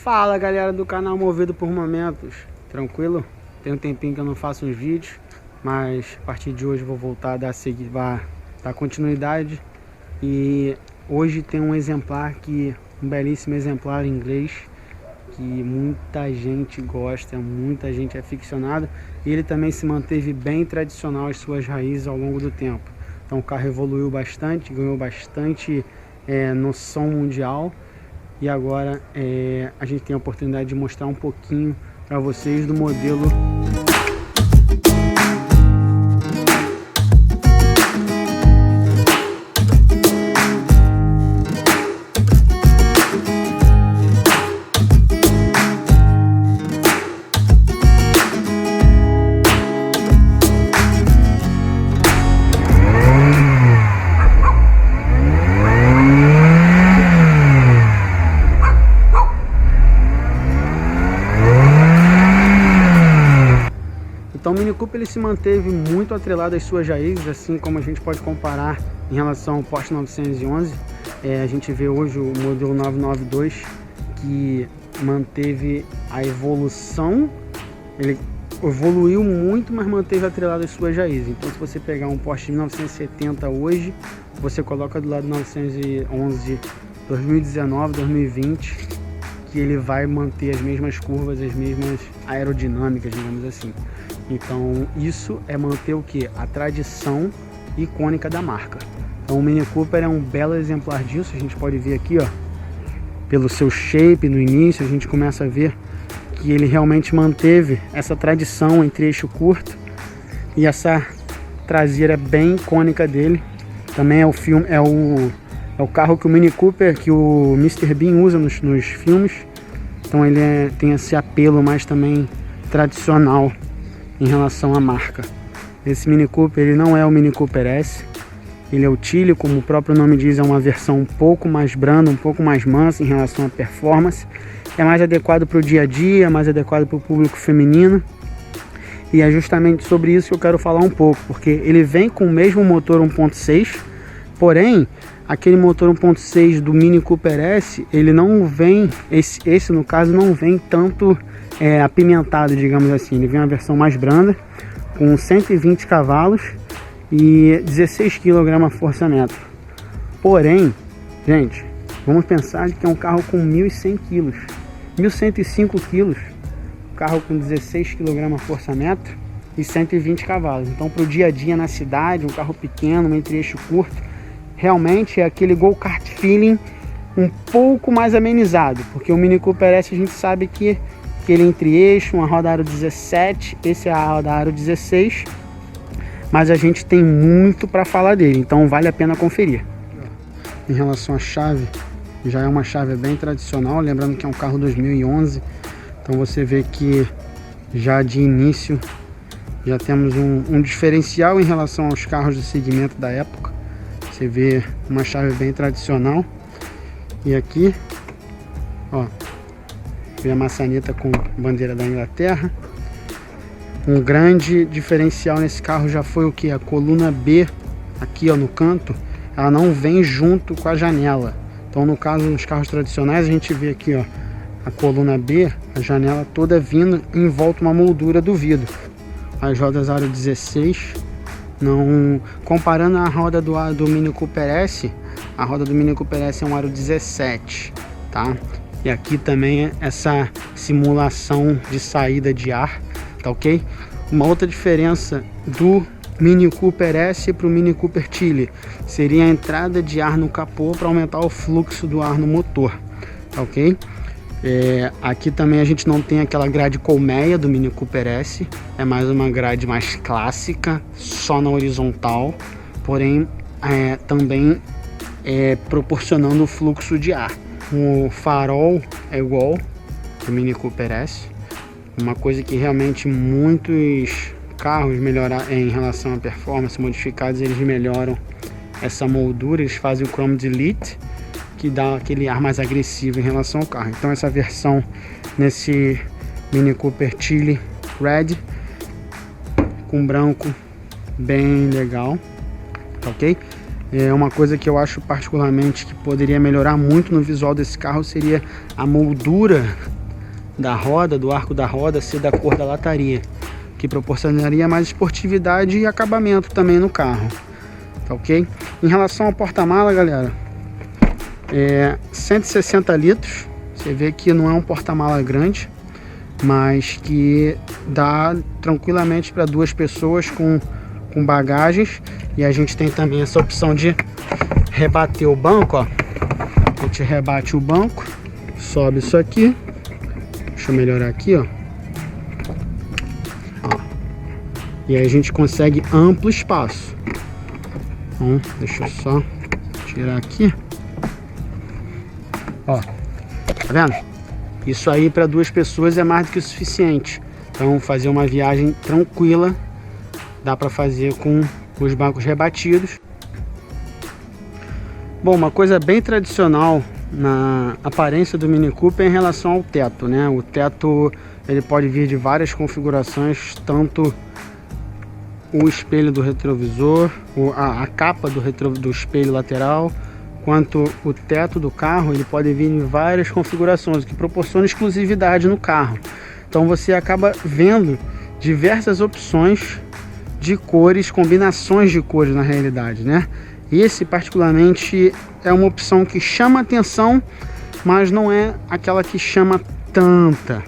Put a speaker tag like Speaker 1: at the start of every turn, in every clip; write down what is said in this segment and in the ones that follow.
Speaker 1: Fala galera do canal Movido por Momentos, tranquilo? Tem um tempinho que eu não faço uns vídeos, mas a partir de hoje eu vou voltar a dar continuidade. E hoje tem um exemplar um belíssimo exemplar em inglês, que muita gente gosta, muita gente é aficionada, e ele também se manteve bem tradicional às suas raízes ao longo do tempo. Então o carro evoluiu bastante, ganhou bastante noção mundial. E agora a gente tem a oportunidade de mostrar um pouquinho para vocês do modelo. Então o Mini Cooper ele se manteve muito atrelado às suas raízes, assim como a gente pode comparar em relação ao Porsche 911. A gente vê hoje o modelo 992 que manteve a evolução, ele evoluiu muito, mas manteve atrelado às suas raízes. Então se você pegar um Porsche 1970 hoje, você coloca do lado 911 2019, 2020, que ele vai manter as mesmas curvas, as mesmas aerodinâmicas, digamos assim. Então isso é manter o que? A tradição icônica da marca. Então o Mini Cooper é um belo exemplar disso. A gente pode ver aqui, ó, pelo seu shape no início, a gente começa a ver que ele realmente manteve essa tradição entre eixo curto e essa traseira bem icônica dele. Também é o carro que o Mini Cooper, que o Mr. Bean usa nos filmes. Então ele tem esse apelo mais também tradicional em relação à marca. Esse Mini Cooper ele não é o Mini Cooper S, ele é o Tilly, como o próprio nome diz, é uma versão um pouco mais branda, um pouco mais mansa em relação à performance. É mais adequado para o dia a dia, mais adequado para o público feminino. E é justamente sobre isso que eu quero falar um pouco, porque ele vem com o mesmo motor 1.6, porém aquele motor 1.6 do Mini Cooper S, ele não vem, esse no caso não vem tanto apimentado, digamos assim. Ele vem uma versão mais branda, com 120 cavalos e 16 kgfm. Porém, gente, vamos pensar que é um carro com 1.100 kg, 1.105 kg, carro com 16 kgfm e 120 cavalos. Então para o dia a dia na cidade, um carro pequeno, um entre-eixo curto, realmente é aquele go-kart feeling um pouco mais amenizado, porque o Mini Cooper S a gente sabe que ele é entre-eixo, uma roda aro 17, esse é a roda aro 16, mas a gente tem muito para falar dele, então vale a pena conferir. Em relação à chave, já é uma chave bem tradicional, lembrando que é um carro 2011, então você vê que já de início já temos um diferencial em relação aos carros do segmento da época. Você vê uma chave bem tradicional. E aqui, ó, vê a maçaneta com bandeira da Inglaterra. Um grande diferencial nesse carro já foi o que? A coluna B, aqui ó, no canto, ela não vem junto com a janela. Então no caso dos carros tradicionais a gente vê aqui, ó, a coluna B, a janela toda vindo em volta uma moldura do vidro. As rodas aro 16. Não, comparando a roda do Mini Cooper S, a roda do Mini Cooper S é um aro 17, tá? E aqui também essa simulação de saída de ar, tá ok? Uma outra diferença do Mini Cooper S para o Mini Cooper Tilly seria a entrada de ar no capô para aumentar o fluxo do ar no motor, tá ok? Aqui também a gente não tem aquela grade colmeia do Mini Cooper S, é mais uma grade mais clássica, só na horizontal, porém também proporcionando o fluxo de ar. O farol é igual do Mini Cooper S, uma coisa que realmente muitos carros melhorar em relação à performance modificados, eles melhoram essa moldura, eles fazem o Chrome Delete, que dá aquele ar mais agressivo em relação ao carro. Então essa versão nesse Mini Cooper Tilly Red com branco bem legal, tá ok? Uma coisa que eu acho particularmente que poderia melhorar muito no visual desse carro seria a moldura da roda, do arco da roda, ser da cor da lataria, que proporcionaria mais esportividade e acabamento também no carro, tá ok? Em relação ao porta-mala, galera, 160 litros, você vê que não é um porta-mala grande, mas que dá tranquilamente para 2 pessoas com bagagens. E a gente tem também essa opção de rebater o banco, ó. A gente rebate o banco, sobe isso aqui. Deixa eu melhorar aqui, ó. E aí a gente consegue amplo espaço. Então, deixa eu só tirar aqui. Ó, tá vendo? Isso aí para 2 pessoas é mais do que o suficiente. Então, fazer uma viagem tranquila dá para fazer com os bancos rebatidos. Bom, uma coisa bem tradicional na aparência do Mini Cooper é em relação ao teto, né? O teto ele pode vir de várias configurações, tanto o espelho do retrovisor, a capa do espelho lateral, quanto o teto do carro. Ele pode vir em várias configurações, o que proporciona exclusividade no carro. Então você acaba vendo diversas opções de cores, combinações de cores na realidade, né? Esse particularmente é uma opção que chama atenção, mas não é aquela que chama tanta.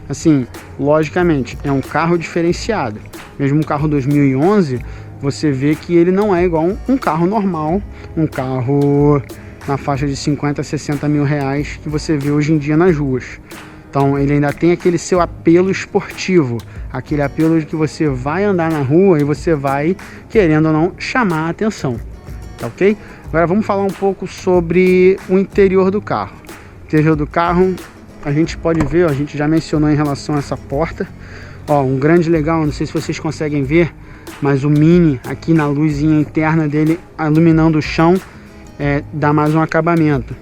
Speaker 1: Assim, logicamente, é um carro diferenciado. Mesmo um carro 2011, você vê que ele não é igual um carro normal, um carro na faixa de 50 a 60 mil reais que você vê hoje em dia nas ruas. Então ele ainda tem aquele seu apelo esportivo, aquele apelo de que você vai andar na rua e você vai, querendo ou não, chamar a atenção, tá ok? Agora vamos falar um pouco sobre o interior do carro. O interior do carro, a gente pode ver, ó, a gente já mencionou em relação a essa porta. Ó, um grande legal, não sei se vocês conseguem ver, mas o Mini aqui na luzinha interna dele, iluminando o chão, dá mais um acabamento.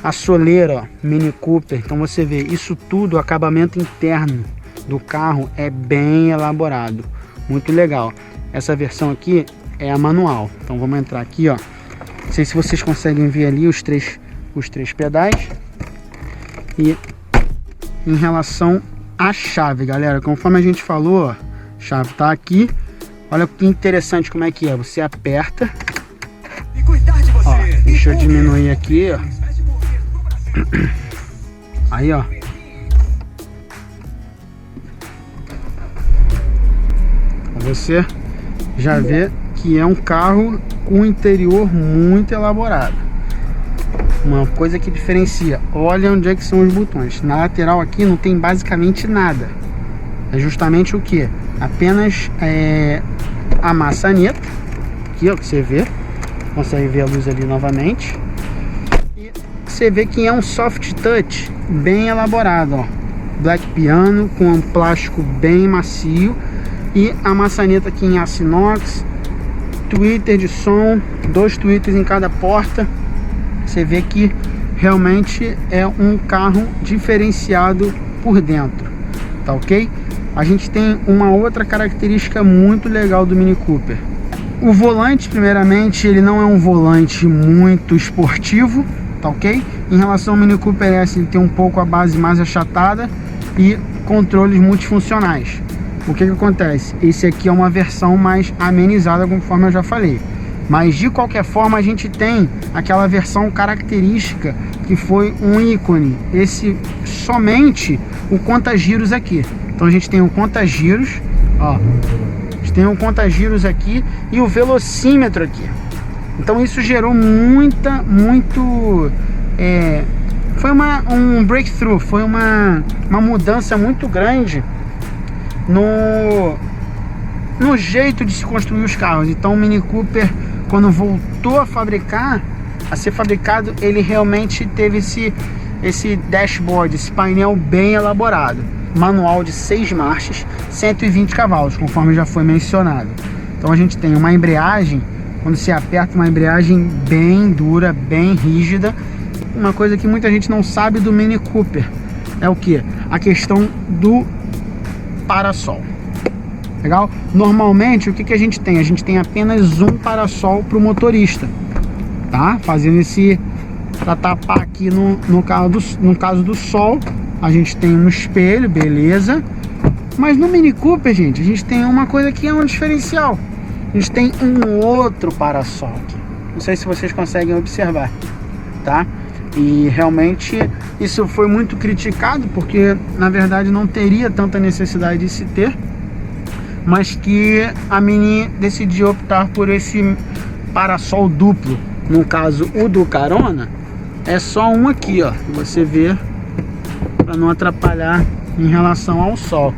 Speaker 1: A soleira, ó, Mini Cooper, então você vê, isso tudo, o acabamento interno do carro é bem elaborado, muito legal. Essa versão aqui é a manual, então vamos entrar aqui, ó. Não sei se vocês conseguem ver ali os três pedais. E em relação à chave, galera, conforme a gente falou, ó, a chave tá aqui. Olha que interessante como é que é, você aperta, ó, deixa eu diminuir aqui, ó. Aí, ó, você já vê que é um carro com um interior muito elaborado. Uma coisa que diferencia, olha onde é que são os botões. Na lateral aqui não tem basicamente nada. É justamente o que? Apenas a maçaneta. Aqui, ó, que você vê. Consegue ver a luz ali novamente. E você vê que é um soft touch bem elaborado, ó. Black piano com um plástico bem macio. E a maçaneta aqui em aço inox. Tweeter de som, 2 tweeters em cada porta. Você vê que realmente é um carro diferenciado por dentro, tá ok? A gente tem uma outra característica muito legal do Mini Cooper. O volante, primeiramente, ele não é um volante muito esportivo, tá ok? Em relação ao Mini Cooper S, ele tem um pouco a base mais achatada e controles multifuncionais. O que acontece? Esse aqui é uma versão mais amenizada, conforme eu já falei. Mas de qualquer forma a gente tem aquela versão característica que foi um ícone. Esse somente o conta-giros aqui. Então a gente tem o conta-giros, ó. A gente tem o conta-giros aqui e o velocímetro aqui. Então isso gerou foi um breakthrough, foi uma mudança muito grande no jeito de se construir os carros. Então o Mini Cooper, quando voltou a ser fabricado, ele realmente teve esse dashboard, esse painel bem elaborado. Manual de 6 marchas, 120 cavalos, conforme já foi mencionado. Então a gente tem uma embreagem, quando se aperta, uma embreagem bem dura, bem rígida. Uma coisa que muita gente não sabe do Mini Cooper é o que? A questão do parasol. Legal? Normalmente o que a gente tem? A gente tem apenas um parasol para o motorista, tá? Fazendo esse, para tapar aqui no caso do sol A gente tem um espelho, beleza. Mas no Mini Cooper, gente, a gente tem uma coisa que é um diferencial. A gente tem um outro para-sol aqui. Não sei se vocês conseguem observar, tá? E realmente isso foi muito criticado, porque na verdade não teria tanta necessidade de se ter, mas que a Mini decidiu optar por esse para-sol duplo. No caso, o do Carona é só um aqui, ó, você vê, para não atrapalhar em relação ao sol.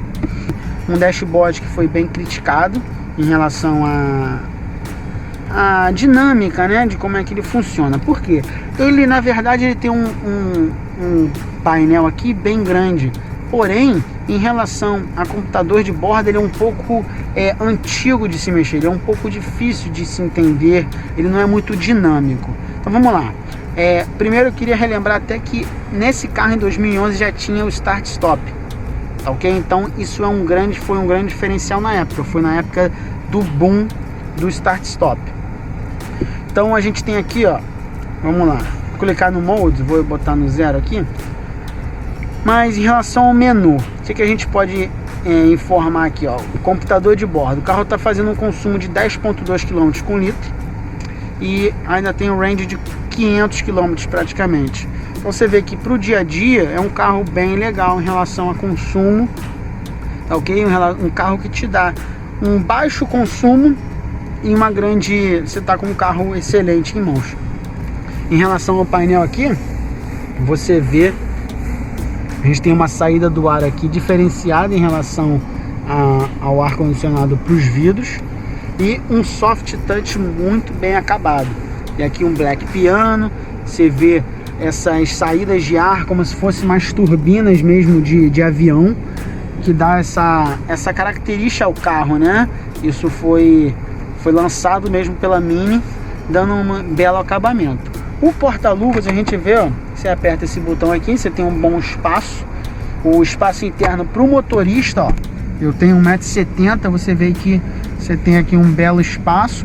Speaker 1: Um dashboard que foi bem criticado em relação a dinâmica, né, de como é que ele funciona. Por quê? Ele, na verdade, ele tem um painel aqui bem grande, porém, em relação a computador de bordo, ele é um pouco antigo de se mexer, ele é um pouco difícil de se entender, ele não é muito dinâmico. Então vamos lá. Primeiro eu queria relembrar até que nesse carro em 2011 já tinha o Start Stop, tá ok? Então isso foi um grande diferencial na época, foi na época do boom do Start Stop. Então a gente tem aqui, ó, vamos lá, vou clicar no Mode, vou botar no 0 aqui. Mas em relação ao menu, o que a gente pode informar aqui, ó, o computador de bordo. O carro está fazendo um consumo de 10,2 km com litro e ainda tem um range de 500 km praticamente. Então você vê que para o dia a dia é um carro bem legal em relação a consumo, tá ok? Um carro que te dá um baixo consumo e uma grande, você está com um carro excelente em mãos. Em relação ao painel aqui, você vê, a gente tem uma saída do ar aqui diferenciada em relação ao ar condicionado para os vidros e um soft touch muito bem acabado. E aqui um black piano, você vê essas saídas de ar como se fossem mais turbinas mesmo de avião, que dá essa característica ao carro, né? Isso foi lançado mesmo pela Mini, dando um belo acabamento. O porta-luvas, a gente vê, ó, você aperta esse botão aqui, você tem um bom espaço. O espaço interno para o motorista, ó, eu tenho 1,70 m, você vê que você tem aqui um belo espaço.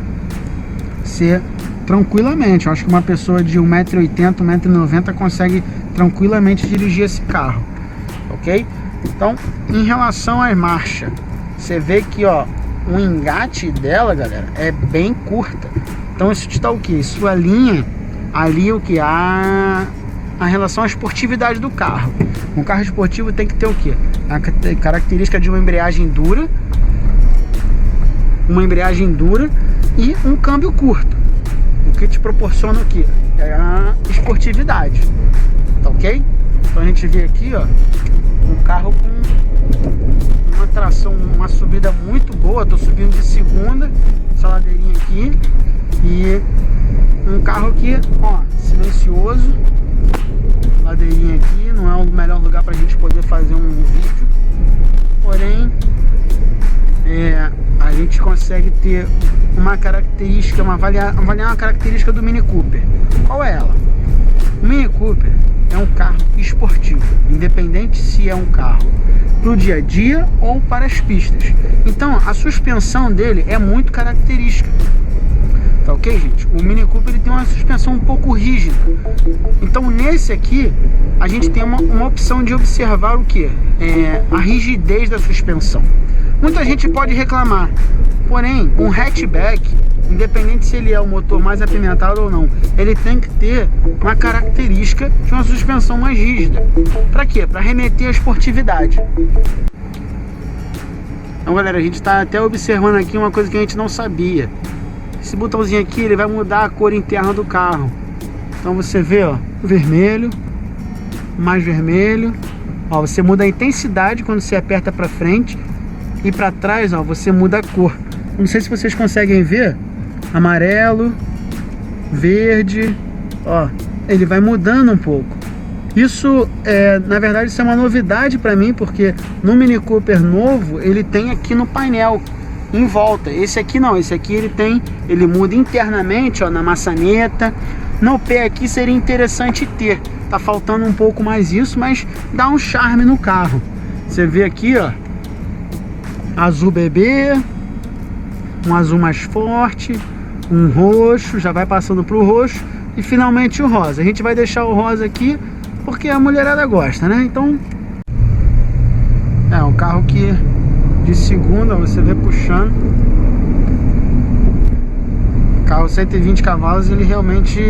Speaker 1: Você tranquilamente, eu acho que uma pessoa de 1,80 m, 1,90 m consegue tranquilamente dirigir esse carro, ok? Então, em relação à marcha, você vê que, ó, o engate dela, galera, é bem curta. Então isso te dá o que? Isso alinha ali o que? A relação à esportividade do carro. Um carro esportivo tem que ter o que? A característica de uma embreagem dura e um câmbio curto. O que te proporciona o que? É a esportividade, tá ok? Então a gente vê aqui, ó, um carro com uma tração, uma subida muito boa. Tô subindo de segunda, essa ladeirinha aqui, e um carro que, ó, silencioso. Ladeirinha aqui, não é o melhor lugar pra gente poder fazer um vídeo, porém a gente consegue ter uma característica, avaliar uma característica do Mini Cooper. Qual é ela? O Mini Cooper é um carro esportivo, independente se é um carro para o dia a dia ou para as pistas. Então a suspensão dele é muito característica, tá ok, gente? O Mini Cooper ele tem uma suspensão um pouco rígida. Então nesse aqui a gente tem uma opção de observar o que? A rigidez da suspensão. Muita gente pode reclamar, porém um hatchback, independente se ele é o motor mais apimentado ou não, ele tem que ter uma característica de uma suspensão mais rígida. Para quê? Para remeter à esportividade. Então, galera, a gente está até observando aqui uma coisa que a gente não sabia. Esse botãozinho aqui, ele vai mudar a cor interna do carro. Então você vê, ó, vermelho, mais vermelho. Ó, você muda a intensidade quando você aperta para frente, e para trás, ó, você muda a cor. Não sei se vocês conseguem ver, amarelo, verde, ó, ele vai mudando um pouco. Isso na verdade, isso é uma novidade para mim, porque no Mini Cooper novo ele tem aqui no painel em volta. Esse aqui não, esse aqui ele muda internamente, ó, na maçaneta. No pé aqui seria interessante ter. Tá faltando um pouco mais isso, mas dá um charme no carro. Você vê aqui, ó, azul bebê, um azul mais forte, um roxo, já vai passando pro roxo e finalmente o rosa. A gente vai deixar o rosa aqui porque a mulherada gosta, né? Então segunda, você vê puxando. Carro 120 cavalos, ele realmente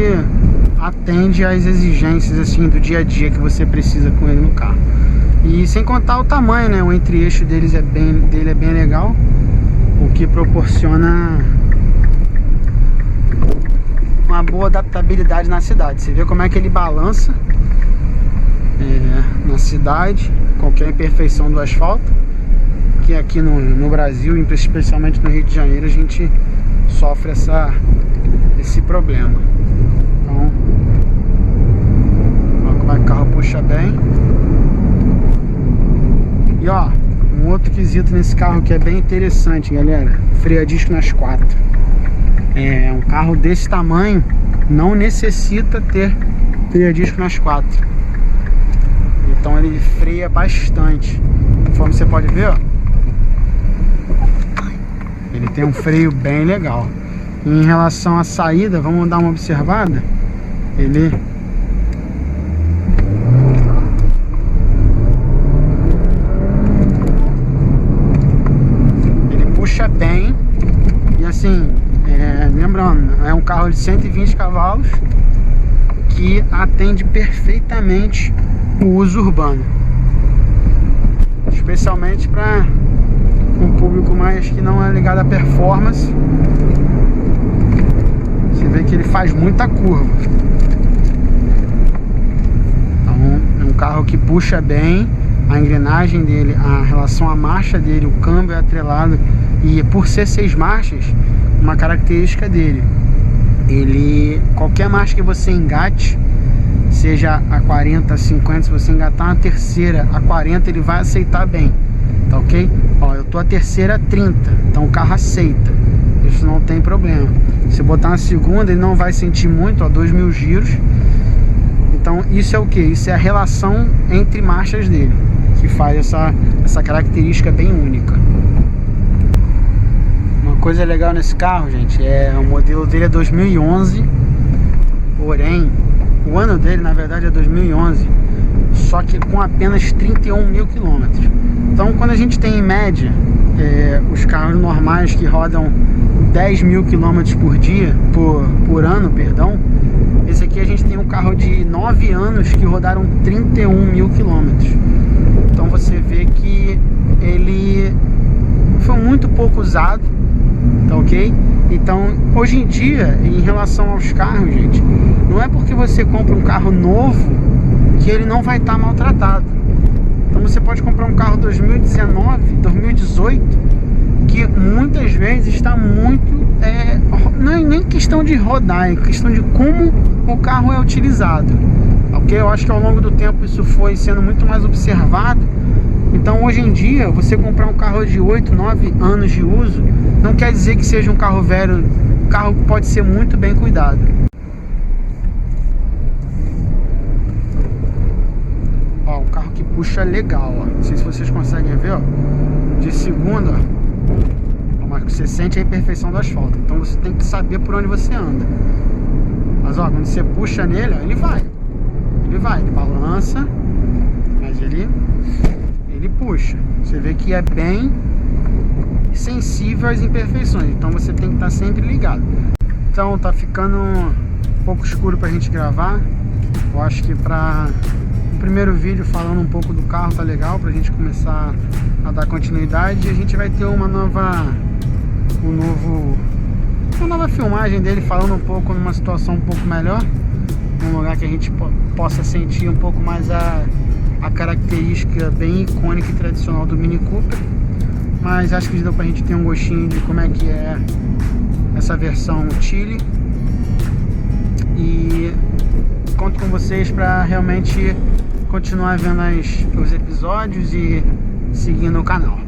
Speaker 1: atende às exigências assim do dia a dia que você precisa com ele no carro. E sem contar o tamanho, né? O entre-eixo dele é bem legal, o que proporciona uma boa adaptabilidade na cidade. Você vê como é que ele balança na cidade, qualquer imperfeição do asfalto, que aqui no Brasil, especialmente no Rio de Janeiro, a gente sofre esse problema. Então, olha como é que o carro puxa bem. E ó, um outro quesito nesse carro que é bem interessante, galera: freio a disco nas quatro. Um carro desse tamanho não necessita ter freio a disco nas quatro. Então ele freia bastante. Conforme você pode ver, ó, ele tem um freio bem legal. E em relação à saída, vamos dar uma observada. Ele puxa bem. E assim, lembrando, é um carro de 120 cavalos que atende perfeitamente o uso urbano, especialmente para um público mais que não é ligado à performance. Você vê que ele faz muita curva. Então é um carro que puxa bem. A engrenagem dele, a relação à marcha dele, o câmbio é atrelado. E por ser 6 marchas, uma característica dele, qualquer marcha que você engate, seja a 40, a 50, se você engatar uma terceira a 40, ele vai aceitar bem, tá ok? Ó, eu tô a terceira a 30, então o carro aceita, isso não tem problema. Se botar na segunda, ele não vai sentir muito, ó, 2.000 giros. Então isso é o que? Isso é a relação entre marchas dele, que faz essa característica bem única. Uma coisa legal nesse carro, gente, o modelo dele é 2011, porém o ano dele, na verdade, é 2011, só que com apenas 31.000 quilômetros. Então, quando a gente tem em média os carros normais que rodam 10.000 quilômetros por dia, por ano, perdão, esse aqui a gente tem um carro de 9 anos que rodaram 31.000 quilômetros. Então você vê que ele foi muito pouco usado, tá ok? Então, hoje em dia, em relação aos carros, gente, não é porque você compra um carro novo que ele não vai estar maltratado. Então você pode comprar um carro 2019, 2018, que muitas vezes está muito... não é nem questão de rodar, é questão de como o carro é utilizado, ok? Eu acho que ao longo do tempo isso foi sendo muito mais observado. Então hoje em dia, você comprar um carro de 8, 9 anos de uso não quer dizer que seja um carro velho. Um carro que pode ser muito bem cuidado. Ó, um carro que puxa legal, ó. Não sei se vocês conseguem ver, ó. De segunda, ó, mas você sente a imperfeição do asfalto. Então você tem que saber por onde você anda. Mas ó, quando você puxa nele, ó, ele vai, ele balança, mas ele puxa. Você vê que é bem sensível às imperfeições, então você tem que estar sempre ligado. Então tá ficando um pouco escuro pra gente gravar. Eu acho que para o primeiro vídeo falando um pouco do carro tá legal, pra gente começar a dar continuidade. E a gente vai ter uma nova filmagem dele, falando um pouco numa situação um pouco melhor, num lugar que a gente possa sentir um pouco mais a característica bem icônica e tradicional do Mini Cooper. Mas acho que deu pra gente ter um gostinho de como é que é essa versão Chile. E conto com vocês para realmente continuar vendo os episódios e seguindo o canal.